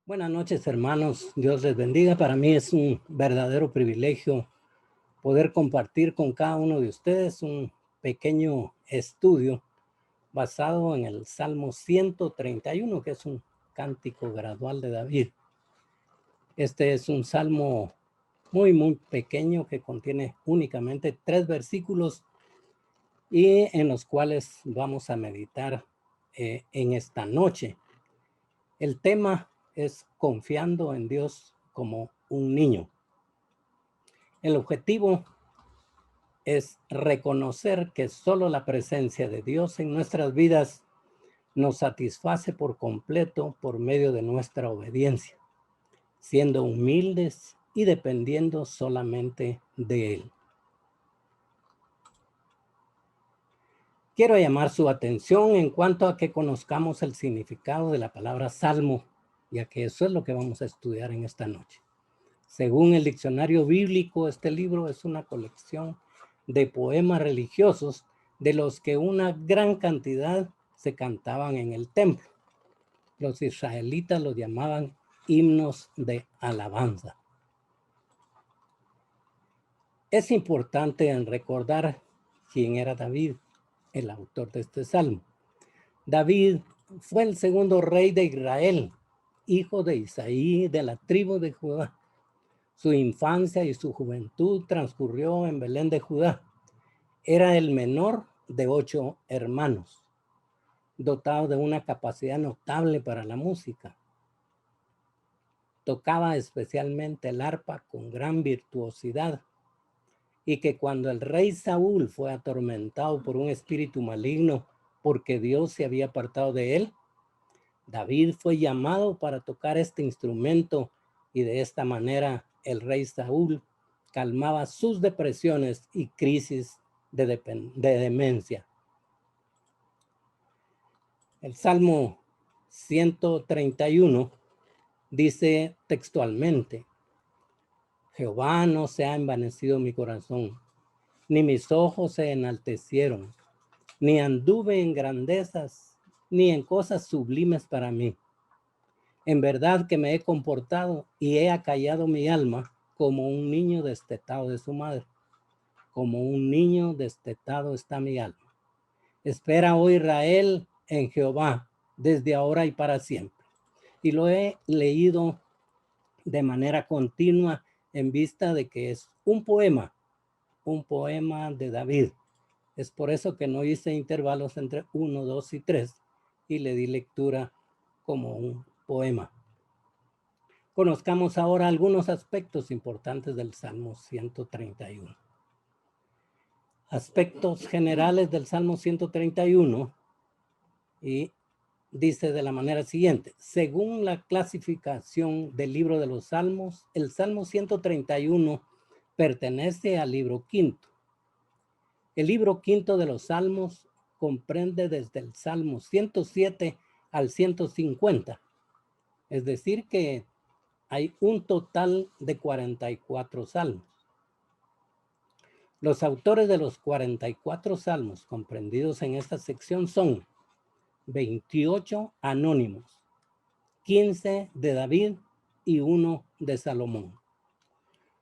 Buenas noches, hermanos. Dios les bendiga. Para mí es un verdadero privilegio poder compartir con cada uno de ustedes un pequeño estudio basado en el Salmo 131, que es un cántico gradual de David. Este es un salmo muy pequeño que contiene únicamente 3 versículos y en los cuales vamos a meditar en esta noche. El tema es confiando en Dios como un niño. El objetivo es reconocer que solo la presencia de Dios en nuestras vidas nos satisface por completo por medio de nuestra obediencia, siendo humildes y dependiendo solamente de Él. Quiero llamar su atención en cuanto a que conozcamos el significado de la palabra salmo, ya que eso es lo que vamos a estudiar en esta noche. Según el diccionario bíblico, este libro es una colección de poemas religiosos de los que una gran cantidad se cantaban en el templo. Los israelitas los llamaban himnos de alabanza. Es importante recordar quién era David, el autor de este salmo. David fue el segundo rey de Israel, hijo de Isaí, de la tribu de Judá. Su infancia y su juventud transcurrió en Belén de Judá. Era el menor de 8 hermanos, dotado de una capacidad notable para la música. Tocaba especialmente el arpa con gran virtuosidad, y que cuando el rey Saúl fue atormentado por un espíritu maligno porque Dios se había apartado de él, David fue llamado para tocar este instrumento, y de esta manera el rey Saúl calmaba sus depresiones y crisis de demencia. El Salmo 131 dice textualmente: Jehová, no se ha envanecido mi corazón, ni mis ojos se enaltecieron, ni anduve en grandezas, ni en cosas sublimes para mí. En verdad que me he comportado y he acallado mi alma como un niño destetado de su madre. Como un niño destetado está mi alma. Espera, oh Israel, en Jehová, desde ahora y para siempre. Y lo he leído de manera continua en vista de que es un poema de David. Es por eso que no hice intervalos entre 1, 2 y 3 y le di lectura como un poema. Conozcamos ahora algunos aspectos importantes del Salmo 131. Aspectos generales del Salmo 131, y dice de la manera siguiente: según la clasificación del libro de los Salmos, el Salmo 131 pertenece al libro quinto. El libro quinto de los Salmos comprende desde el Salmo 107 al 150, es decir que hay un total de 44 salmos. Los autores de los 44 salmos comprendidos en esta sección son 28 anónimos, 15 de David y 1 de Salomón.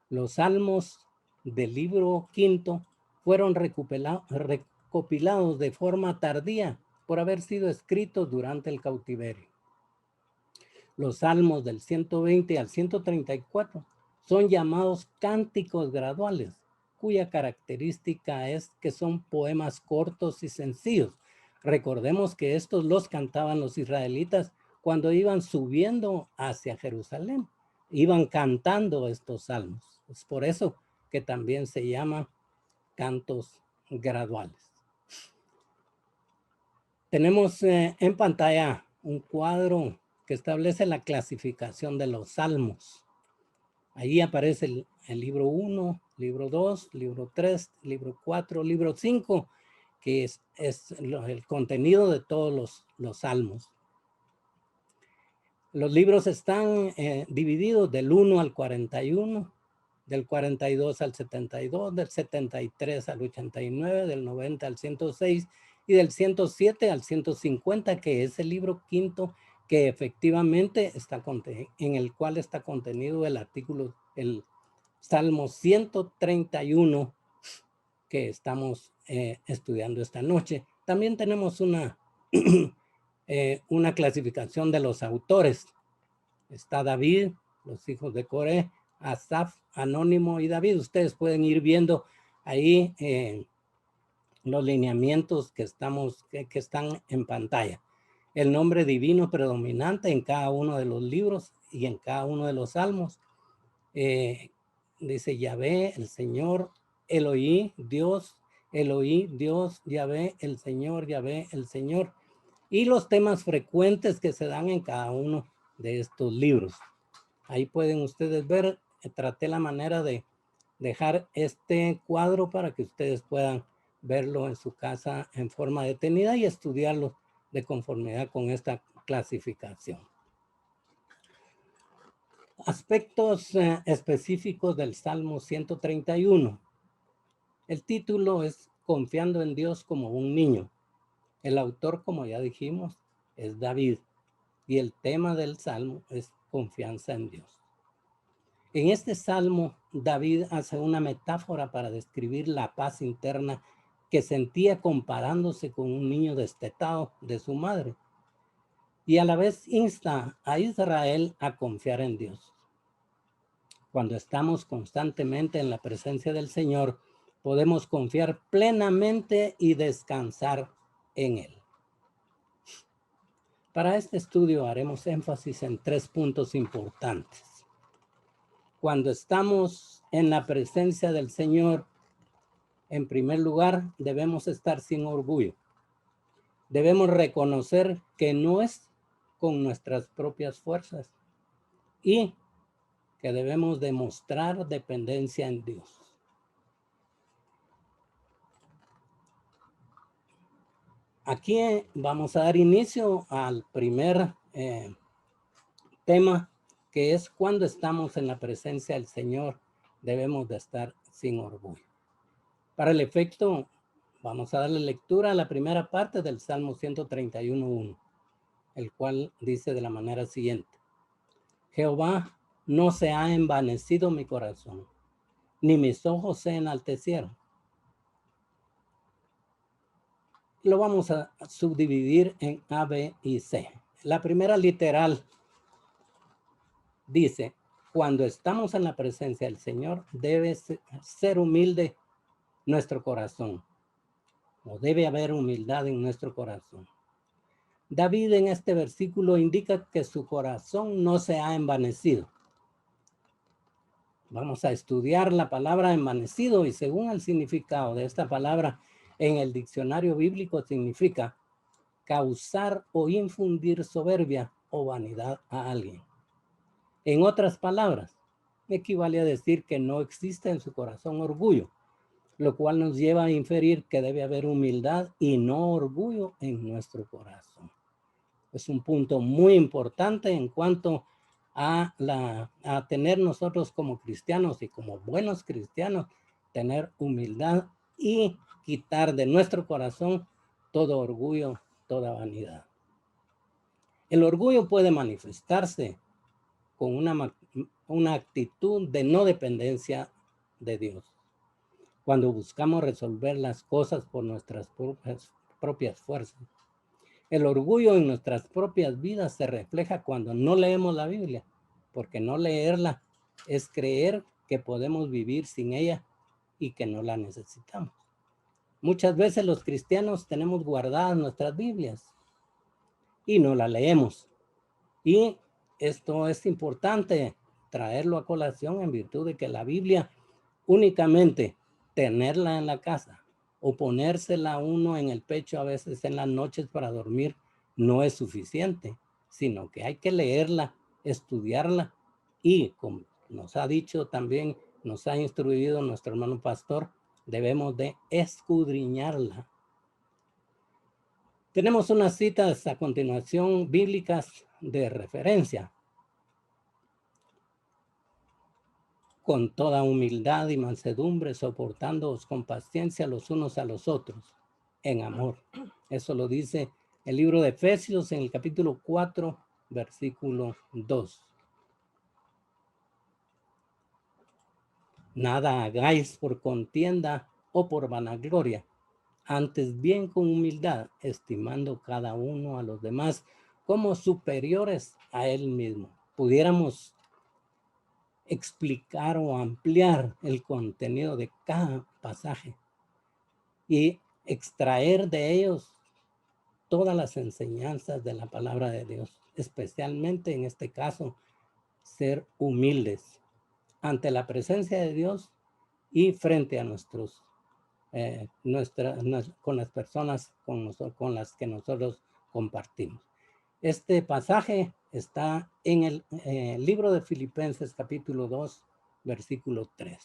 Los salmos del libro quinto fueron recopilados de forma tardía por haber sido escritos durante el cautiverio. Los salmos del 120 al 134 son llamados cánticos graduales, cuya característica es que son poemas cortos y sencillos. Recordemos que estos los cantaban los israelitas cuando iban subiendo hacia Jerusalén. Iban cantando estos salmos. Es por eso que también se llaman cantos graduales. Tenemos en pantalla un cuadro que establece la clasificación de los salmos. Ahí aparece el libro 1, libro 2, libro 3, libro 4, libro 5, que es el contenido de todos los salmos. Los libros están divididos del 1 al 41, del 42 al 72, del 73 al 89, del 90 al 106 y del 107 al 150, que es el libro quinto que efectivamente en el cual está contenido el artículo, el Salmo 131 que estamos estudiando esta noche. También tenemos una, una clasificación de los autores. Está David, los hijos de Coré, Asaf, Anónimo y David. Ustedes pueden ir viendo ahí los lineamientos que están en pantalla. El nombre divino predominante en cada uno de los libros y en cada uno de los salmos. Dice Yahvé, el Señor, Elohí, Dios, Yahvé, el Señor. Y los temas frecuentes que se dan en cada uno de estos libros. Ahí pueden ustedes ver, traté la manera de dejar este cuadro para que ustedes puedan verlo en su casa en forma detenida y estudiarlo de conformidad con esta clasificación. Aspectos específicos del Salmo 131. El título es Confiando en Dios como un niño. El autor, como ya dijimos, es David. Y el tema del Salmo es confianza en Dios. En este Salmo, David hace una metáfora para describir la paz interna que sentía comparándose con un niño destetado de su madre. Y a la vez insta a Israel a confiar en Dios. Cuando estamos constantemente en la presencia del Señor, podemos confiar plenamente y descansar en Él. Para este estudio haremos énfasis en 3 puntos importantes. Cuando estamos en la presencia del Señor, en primer lugar, debemos estar sin orgullo. Debemos reconocer que no es con nuestras propias fuerzas y que debemos demostrar dependencia en Dios. Aquí vamos a dar inicio al primer tema, que es cuando estamos en la presencia del Señor, debemos de estar sin orgullo. Para el efecto, vamos a darle lectura a la primera parte del Salmo 131:1, el cual dice de la manera siguiente: Jehová, no se ha envanecido mi corazón, ni mis ojos se enaltecieron. Lo vamos a subdividir en A, B y C. La primera literal dice, cuando estamos en la presencia del Señor, debe ser humilde nuestro corazón, o debe haber humildad en nuestro corazón. David en este versículo indica que su corazón no se ha envanecido. Vamos a estudiar la palabra envanecido y según el significado de esta palabra en el diccionario bíblico significa causar o infundir soberbia o vanidad a alguien. En otras palabras, equivale a decir que no existe en su corazón orgullo, lo cual nos lleva a inferir que debe haber humildad y no orgullo en nuestro corazón. Es un punto muy importante en cuanto a tener nosotros como cristianos y como buenos cristianos, tener humildad y quitar de nuestro corazón todo orgullo, toda vanidad. El orgullo puede manifestarse con una actitud de no dependencia de Dios. Cuando buscamos resolver las cosas por nuestras propias fuerzas. El orgullo en nuestras propias vidas se refleja cuando no leemos la Biblia, porque no leerla es creer que podemos vivir sin ella y que no la necesitamos. Muchas veces los cristianos tenemos guardadas nuestras Biblias y no la leemos. Y esto es importante traerlo a colación en virtud de que la Biblia únicamente tenerla en la casa o ponérsela uno en el pecho a veces en las noches para dormir no es suficiente, sino que hay que leerla, estudiarla y, como nos ha dicho también, nos ha instruido nuestro hermano pastor, debemos de escudriñarla. Tenemos unas citas a continuación bíblicas de referencia. Con toda humildad y mansedumbre, soportándoos con paciencia los unos a los otros, en amor. Eso lo dice el libro de Efesios en el capítulo 4, versículo 2. Nada hagáis por contienda o por vanagloria, antes bien con humildad, estimando cada uno a los demás como superiores a él mismo. Pudiéramos explicar o ampliar el contenido de cada pasaje y extraer de ellos todas las enseñanzas de la palabra de Dios, especialmente en este caso, ser humildes ante la presencia de Dios y frente a con las personas con las que nosotros compartimos. Este pasaje está en el libro de Filipenses capítulo 2, versículo 3.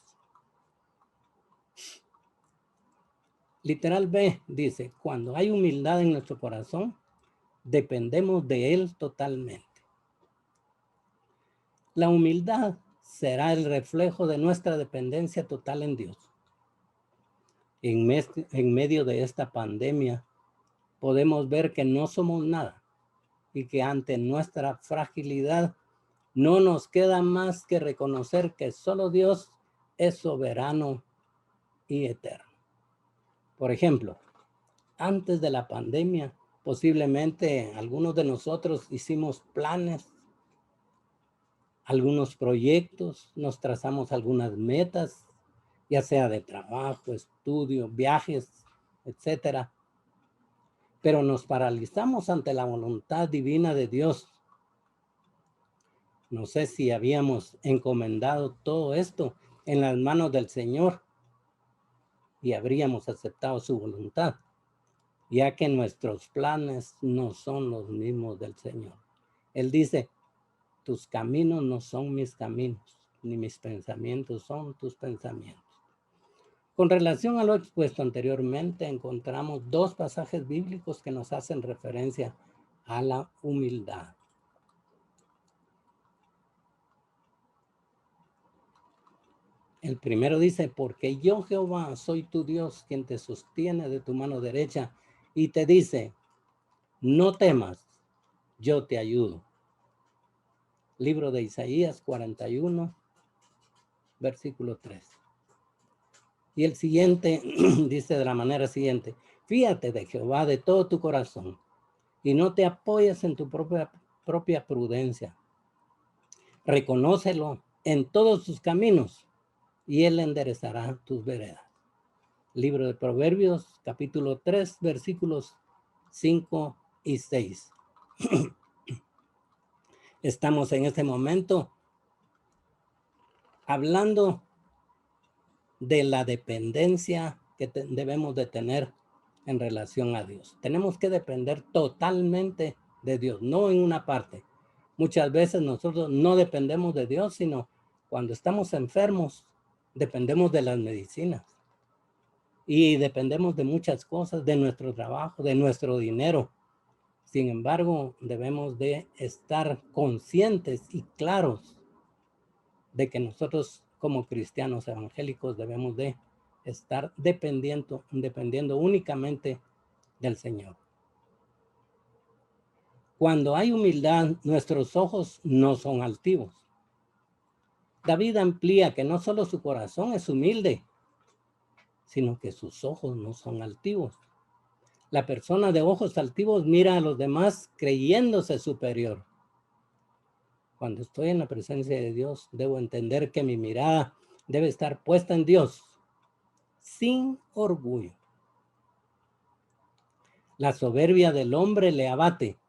Literal B dice, cuando hay humildad en nuestro corazón, dependemos de Él totalmente. La humildad será el reflejo de nuestra dependencia total en Dios. En medio de esta pandemia, podemos ver que no somos nada y que ante nuestra fragilidad no nos queda más que reconocer que solo Dios es soberano y eterno. Por ejemplo, antes de la pandemia, posiblemente algunos de nosotros hicimos planes, algunos proyectos, nos trazamos algunas metas, ya sea de trabajo, estudio, viajes, etcétera. Pero nos paralizamos ante la voluntad divina de Dios. No sé si habíamos encomendado todo esto en las manos del Señor y habríamos aceptado su voluntad, ya que nuestros planes no son los mismos del Señor. Él dice, tus caminos no son mis caminos, ni mis pensamientos son tus pensamientos. Con relación a lo expuesto anteriormente, encontramos dos pasajes bíblicos que nos hacen referencia a la humildad. El primero dice, porque yo Jehová soy tu Dios, quien te sostiene de tu mano derecha y te dice, no temas, yo te ayudo. Libro de Isaías 41, versículo 3. Y el siguiente dice de la manera siguiente, fíate de Jehová de todo tu corazón y no te apoyes en tu propia prudencia. Reconócelo en todos sus caminos y él enderezará tus veredas. Libro de Proverbios, capítulo 3, versículos 5 y 6. Estamos en este momento hablando de la dependencia que debemos de tener en relación a Dios. Tenemos que depender totalmente de Dios, no en una parte. Muchas veces nosotros no dependemos de Dios, sino cuando estamos enfermos, dependemos de las medicinas. Y dependemos de muchas cosas, de nuestro trabajo, de nuestro dinero. Sin embargo, debemos de estar conscientes y claros de que nosotros como cristianos evangélicos debemos de estar dependiendo únicamente del Señor. Cuando hay humildad, nuestros ojos no son altivos. David amplía que no solo su corazón es humilde, sino que sus ojos no son altivos. La persona de ojos altivos mira a los demás creyéndose superior. Cuando estoy en la presencia de Dios, debo entender que mi mirada debe estar puesta en Dios, sin orgullo. La soberbia del hombre le abate,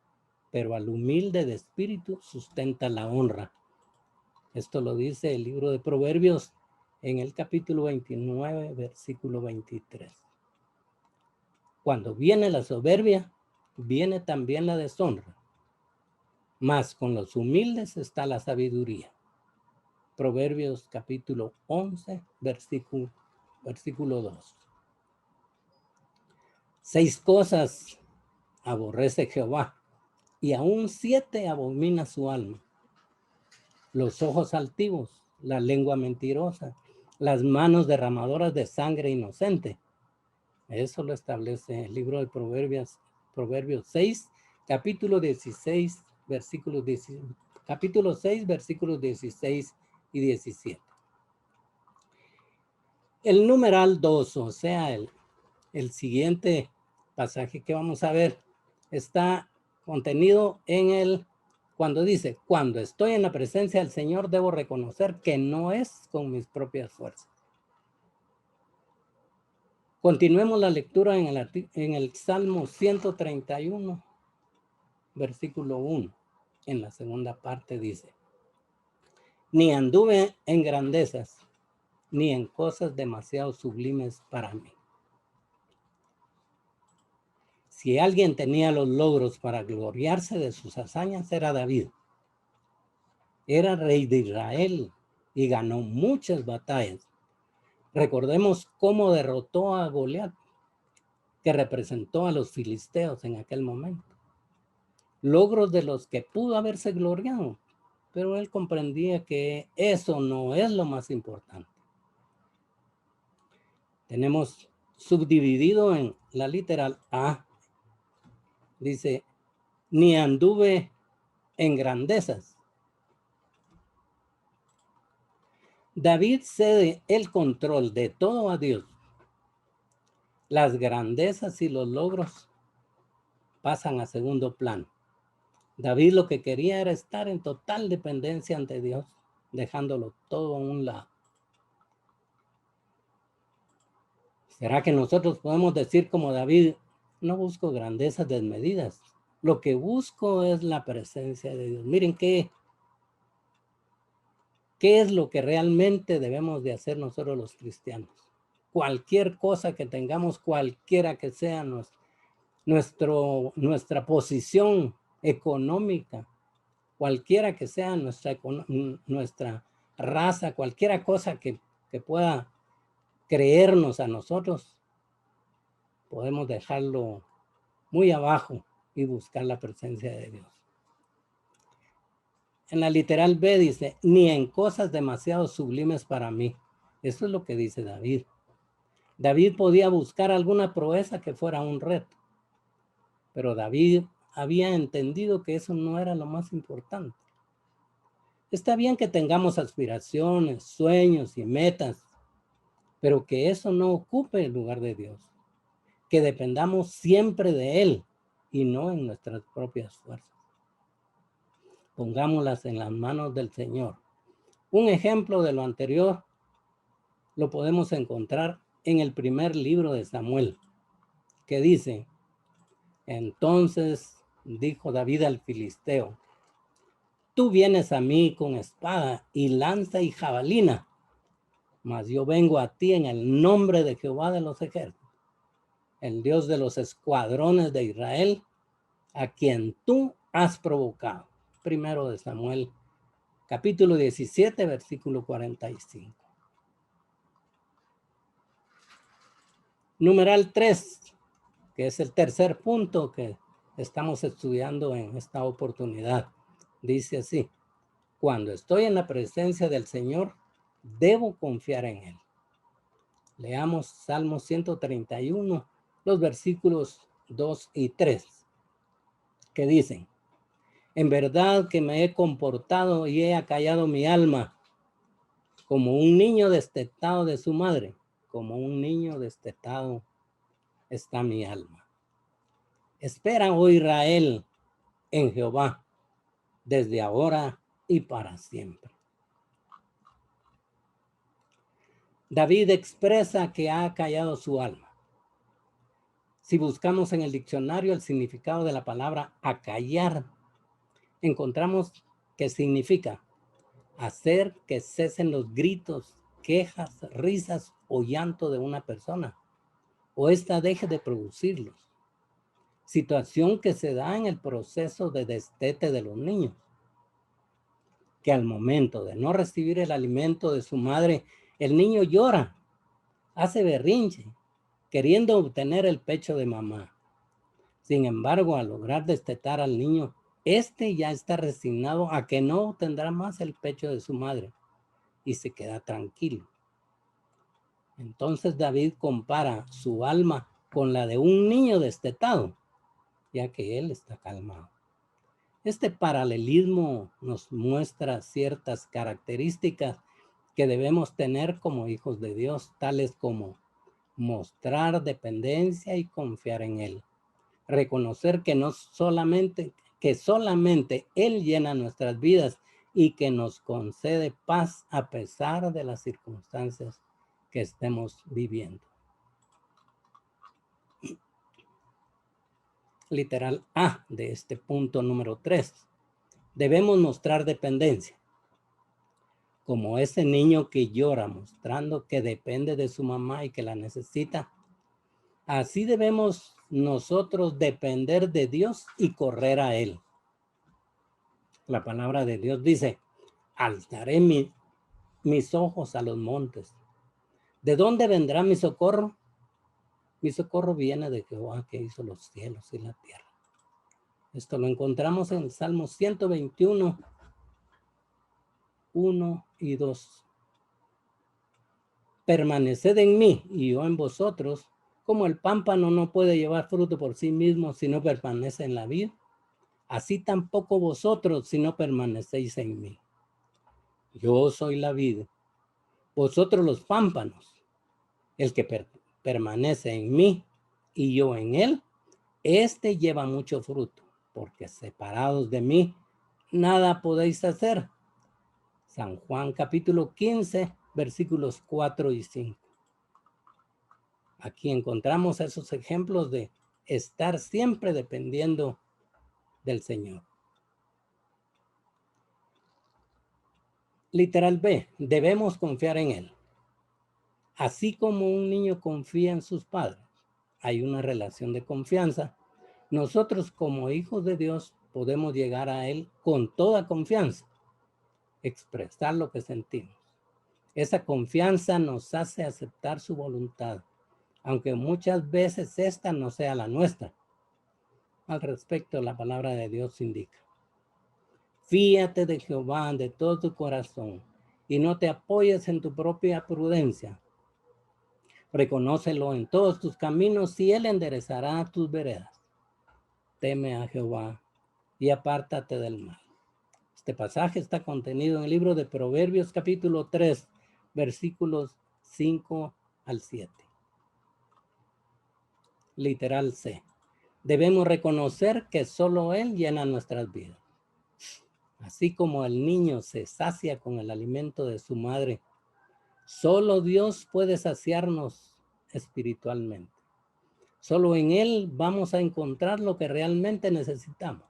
pero al humilde de espíritu sustenta la honra. Esto lo dice el libro de Proverbios en el capítulo 29, versículo 23. Cuando viene la soberbia, viene también la deshonra. Mas con los humildes está la sabiduría. Proverbios capítulo 11, versículo 2. 6 cosas aborrece Jehová, y aún 7 abomina su alma: los ojos altivos, la lengua mentirosa, las manos derramadoras de sangre inocente. Eso lo establece el libro de Proverbios 6, capítulo 16, versículos capítulo 6, versículos 16 y 17. El numeral 2, o sea, el siguiente pasaje que vamos a ver, está contenido en cuando dice, cuando estoy en la presencia del Señor, debo reconocer que no es con mis propias fuerzas. Continuemos la lectura en el Salmo 131, versículo 1. En la segunda parte dice, ni anduve en grandezas, ni en cosas demasiado sublimes para mí. Si alguien tenía los logros para gloriarse de sus hazañas, era David. Era rey de Israel y ganó muchas batallas. Recordemos cómo derrotó a Goliat, que representó a los filisteos en aquel momento. Logros de los que pudo haberse gloriado, pero él comprendía que eso no es lo más importante. Tenemos subdividido en la literal A, dice, ni anduve en grandezas. David cede el control de todo a Dios. Las grandezas y los logros pasan a segundo plano. David lo que quería era estar en total dependencia ante Dios, dejándolo todo a un lado. ¿Será que nosotros podemos decir como David, no busco grandezas desmedidas? Lo que busco es la presencia de Dios. Miren ¿qué es lo que realmente debemos de hacer nosotros los cristianos? Cualquier cosa que tengamos, cualquiera que sea nuestra posición económica, cualquiera que sea nuestra raza, cualquiera cosa que pueda creernos a nosotros, podemos dejarlo muy abajo y buscar la presencia de Dios. En la literal B dice, ni en cosas demasiado sublimes para mí. Eso es lo que dice David. David podía buscar alguna proeza que fuera un reto, pero David había entendido que eso no era lo más importante. Está bien que tengamos aspiraciones, sueños y metas, pero que eso no ocupe el lugar de Dios. Que dependamos siempre de Él y no en nuestras propias fuerzas. Pongámoslas en las manos del Señor. Un ejemplo de lo anterior lo podemos encontrar en el primer libro de Samuel, que dice, entonces dijo David al filisteo, tú vienes a mí con espada y lanza y jabalina, mas yo vengo a ti en el nombre de Jehová de los ejércitos, el Dios de los escuadrones de Israel, a quien tú has provocado. Primero de Samuel, capítulo 17, versículo 45. Numeral 3, que es el tercer punto que estamos estudiando en esta oportunidad. Dice así, cuando estoy en la presencia del Señor, debo confiar en Él. Leamos Salmo 131, los versículos 2 y 3, que dicen, en verdad que me he comportado y he acallado mi alma, como un niño destetado de su madre, como un niño destetado está mi alma. Espera, oh Israel, en Jehová, desde ahora y para siempre. David expresa que ha callado su alma. Si buscamos en el diccionario el significado de la palabra acallar, encontramos que significa hacer que cesen los gritos, quejas, risas o llanto de una persona, o ésta deje de producirlos. Situación que se da en el proceso de destete de los niños, que al momento de no recibir el alimento de su madre, el niño llora, hace berrinche, queriendo obtener el pecho de mamá. Sin embargo, al lograr destetar al niño, este ya está resignado a que no obtendrá más el pecho de su madre y se queda tranquilo. Entonces David compara su alma con la de un niño destetado, ya que él está calmado. Este paralelismo nos muestra ciertas características que debemos tener como hijos de Dios, tales como mostrar dependencia y confiar en Él. Reconocer que solamente Él llena nuestras vidas y que nos concede paz a pesar de las circunstancias que estemos viviendo. Literal A de este punto número 3. Debemos mostrar dependencia. Como ese niño que llora mostrando que depende de su mamá y que la necesita, así debemos nosotros depender de Dios y correr a Él. La palabra de Dios dice, alzaré mis ojos a los montes. ¿De dónde vendrá mi socorro? Mi socorro viene de Jehová que hizo los cielos y la tierra. Esto lo encontramos en Salmo 121, 1 y 2. Permaneced en mí y yo en vosotros, como el pámpano no puede llevar fruto por sí mismo si no permanece en la vid, así tampoco vosotros si no permanecéis en mí. Yo soy la vid, vosotros los pámpanos. El que permanece en mí y yo en él, este lleva mucho fruto, porque separados de mí, nada podéis hacer. San Juan capítulo 15, versículos 4 y 5. Aquí encontramos esos ejemplos de estar siempre dependiendo del Señor. Literal B, debemos confiar en Él. Así como un niño confía en sus padres, hay una relación de confianza. Nosotros como hijos de Dios podemos llegar a Él con toda confianza, expresar lo que sentimos. Esa confianza nos hace aceptar su voluntad, aunque muchas veces esta no sea la nuestra. Al respecto, la palabra de Dios indica: fíate de Jehová de todo tu corazón y no te apoyes en tu propia prudencia. Reconócelo en todos tus caminos y Él enderezará tus veredas. Teme a Jehová y apártate del mal. Este pasaje está contenido en el libro de Proverbios capítulo 3, versículos 5 al 7. Literal C. Debemos reconocer que solo Él llena nuestras vidas. Así como el niño se sacia con el alimento de su madre, solo Dios puede saciarnos espiritualmente. Solo en Él vamos a encontrar lo que realmente necesitamos.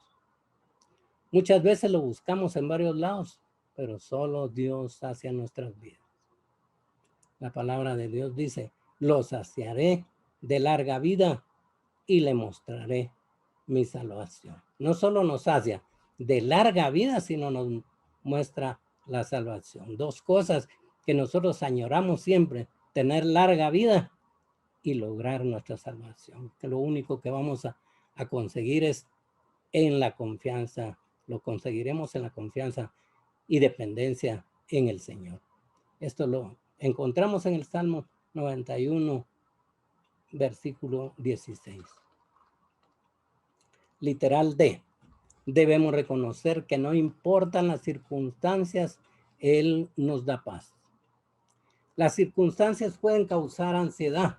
Muchas veces lo buscamos en varios lados, pero solo Dios sacia nuestras vidas. La palabra de Dios dice: lo saciaré de larga vida y le mostraré mi salvación. No solo nos sacia de larga vida, sino nos muestra la salvación. Dos cosas que nosotros añoramos siempre: tener larga vida y lograr nuestra salvación. Que lo único que vamos a conseguir es en la confianza, lo conseguiremos en la confianza y dependencia en el Señor. Esto lo encontramos en el Salmo 91, versículo 16. Literal D. Debemos reconocer que no importan las circunstancias, Él nos da paz. Las circunstancias pueden causar ansiedad,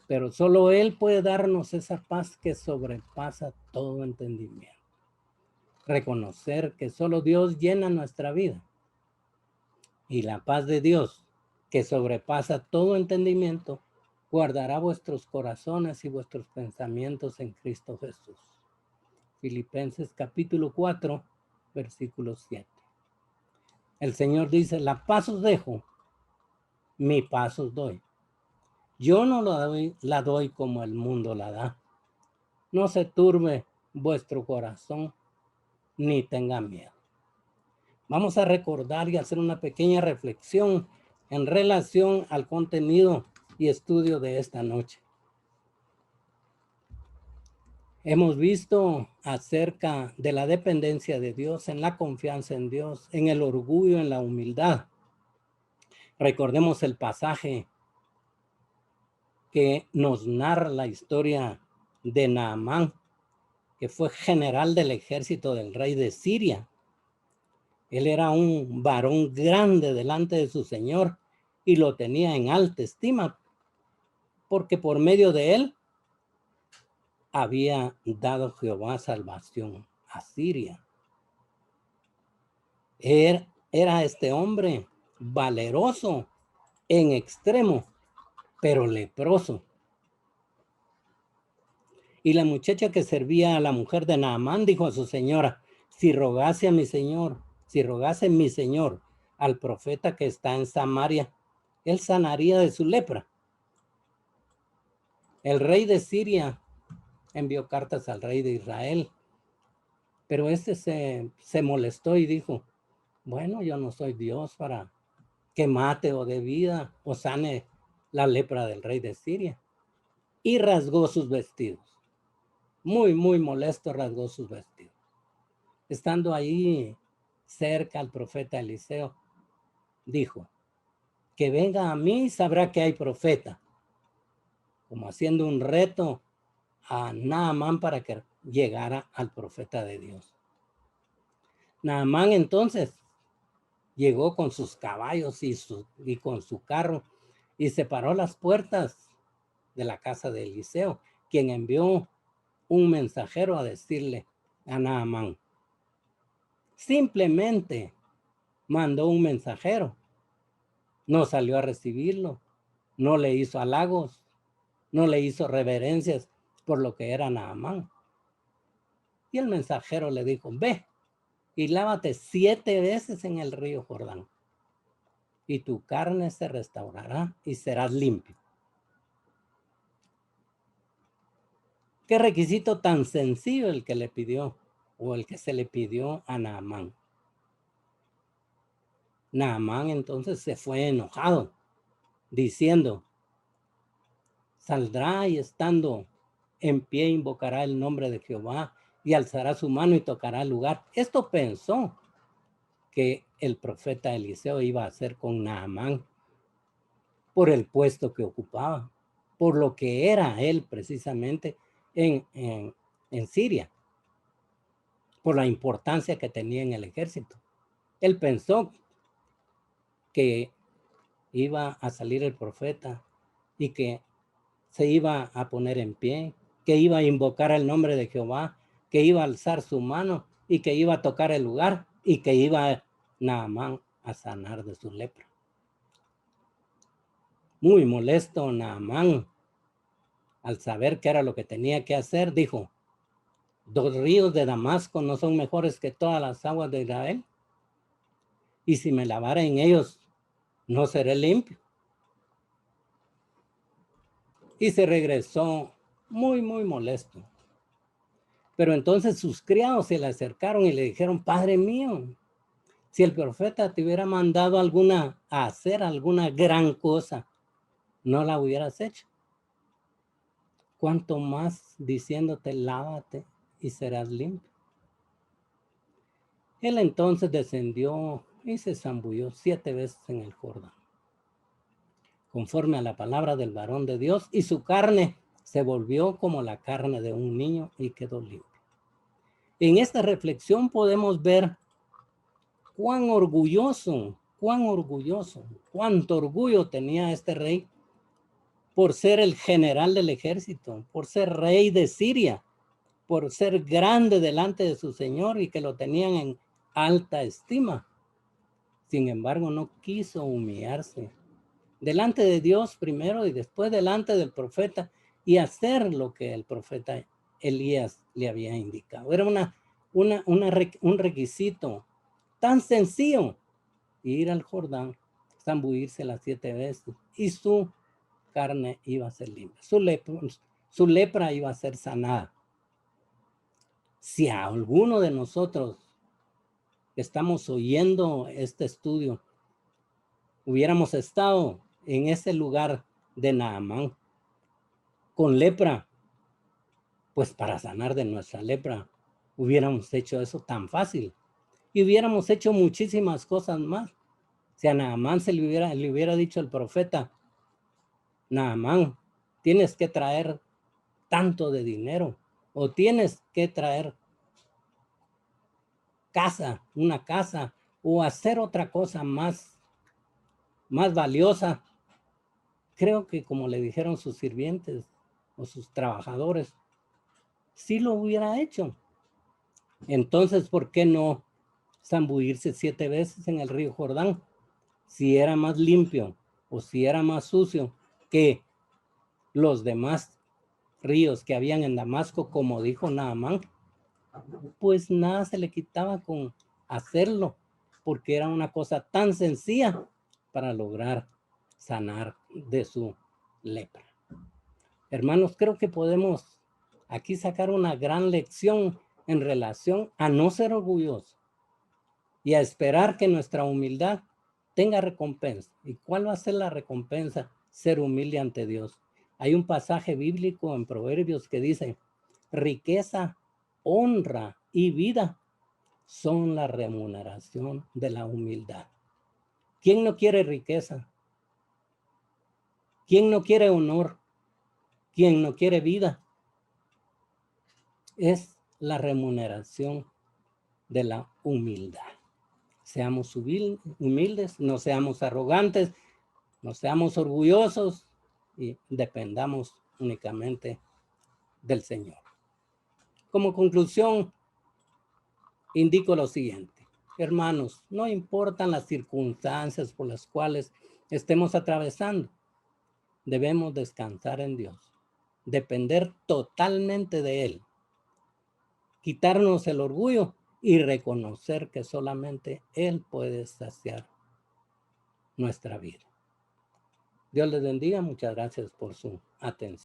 pero solo Él puede darnos esa paz que sobrepasa todo entendimiento. Reconocer que solo Dios llena nuestra vida. Y la paz de Dios, que sobrepasa todo entendimiento, guardará vuestros corazones y vuestros pensamientos en Cristo Jesús. Filipenses capítulo 4, versículo 7. El Señor dice: la paz os dejo, mi paz os doy. Yo no la doy como el mundo la da. No se turbe vuestro corazón, ni tenga miedo. Vamos a recordar y hacer una pequeña reflexión en relación al contenido y estudio de esta noche. Hemos visto acerca de la dependencia de Dios, en la confianza en Dios, en el orgullo, en la humildad. Recordemos el pasaje que nos narra la historia de Naamán, que fue general del ejército del rey de Siria. Él era un varón grande delante de su Señor y lo tenía en alta estima, porque por medio de él había dado Jehová salvación a Siria. Era este hombre valeroso en extremo, pero leproso. Y la muchacha que servía a la mujer de Naamán dijo a su señora: si rogase mi señor al profeta que está en Samaria, él sanaría de su lepra. El rey de Siria envió cartas al rey de Israel, pero este se molestó y dijo: bueno, yo no soy Dios para que mate o dé vida o sane la lepra del rey de Siria. Y rasgó sus vestidos. Muy, muy molesto rasgó sus vestidos. Estando ahí cerca al profeta Eliseo, dijo: que venga a mí, sabrá que hay profeta. Como haciendo un reto a Naamán para que llegara al profeta de Dios. Naamán entonces llegó con sus caballos y con su carro y separó las puertas de la casa de Eliseo, quien envió un mensajero a decirle a Naamán. Simplemente mandó un mensajero. No salió a recibirlo, no le hizo halagos, no le hizo reverencias por lo que era Naamán. Y el mensajero le dijo: ve y lávate 7 veces en el río Jordán, y tu carne se restaurará y serás limpio. ¿Qué requisito tan sencillo el que le pidió o el que se le pidió a Naamán? Naamán entonces se fue enojado, diciendo: saldrá y estando en pie invocará el nombre de Jehová y alzará su mano y tocará el lugar. Esto pensó que el profeta Eliseo iba a hacer con Naamán por el puesto que ocupaba, por lo que era él precisamente en Siria, por la importancia que tenía en el ejército. Él pensó que iba a salir el profeta y que se iba a poner en pie, que iba a invocar el nombre de Jehová, que iba a alzar su mano y que iba a tocar el lugar y que iba Naamán a sanar de su lepra. Muy molesto Naamán, al saber qué era lo que tenía que hacer, dijo: ¿2 ríos de Damasco no son mejores que todas las aguas de Israel? Y si me lavara en ellos, ¿no seré limpio? Y se regresó muy, muy molesto. Pero entonces sus criados se le acercaron y le dijeron: Padre mío, si el profeta te hubiera mandado a hacer alguna gran cosa, no la hubieras hecho. Cuanto más diciéndote: lávate y serás limpio. Él entonces descendió y se zambulló 7 veces en el Jordán, conforme a la palabra del varón de Dios, y su carne se volvió como la carne de un niño y quedó limpio. En esta reflexión podemos ver cuánto cuánto orgullo tenía este rey por ser el general del ejército, por ser rey de Siria, por ser grande delante de su señor y que lo tenían en alta estima. Sin embargo, no quiso humillarse delante de Dios primero y después delante del profeta y hacer lo que el profeta Elías le había indicado. Era un requisito tan sencillo: ir al Jordán, zambullirse las 7 veces y su carne iba a ser limpia. Su lepra iba a ser sanada. Si a alguno de nosotros estamos oyendo este estudio, hubiéramos estado en ese lugar de Naamán con lepra, pues para sanar de nuestra lepra hubiéramos hecho eso tan fácil y hubiéramos hecho muchísimas cosas más. Si a Naamán le hubiera dicho el profeta: Naamán, tienes que traer tanto de dinero o tienes que traer una casa, o hacer otra cosa más valiosa, creo que como le dijeron sus sirvientes o sus trabajadores, sí lo hubiera hecho. Entonces, ¿por qué no zambullirse 7 veces en el río Jordán? Si era más limpio o si era más sucio que los demás ríos que habían en Damasco, como dijo Naamán, pues nada se le quitaba con hacerlo, porque era una cosa tan sencilla para lograr sanar de su lepra. Hermanos, creo que podemos aquí sacar una gran lección en relación a no ser orgullosos y a esperar que nuestra humildad tenga recompensa. ¿Y cuál va a ser la recompensa? Ser humilde ante Dios. Hay un pasaje bíblico en Proverbios que dice, riqueza, honra y vida son la remuneración de la humildad. ¿Quién no quiere riqueza? ¿Quién no quiere honor? ¿Quién no quiere vida? Es la remuneración de la humildad. Seamos humildes, no seamos arrogantes, no seamos orgullosos y dependamos únicamente del Señor. Como conclusión, indico lo siguiente. Hermanos, no importan las circunstancias por las cuales estemos atravesando, debemos descansar en Dios, depender totalmente de Él, quitarnos el orgullo y reconocer que solamente Él puede saciar nuestra vida. Dios les bendiga. Muchas gracias por su atención.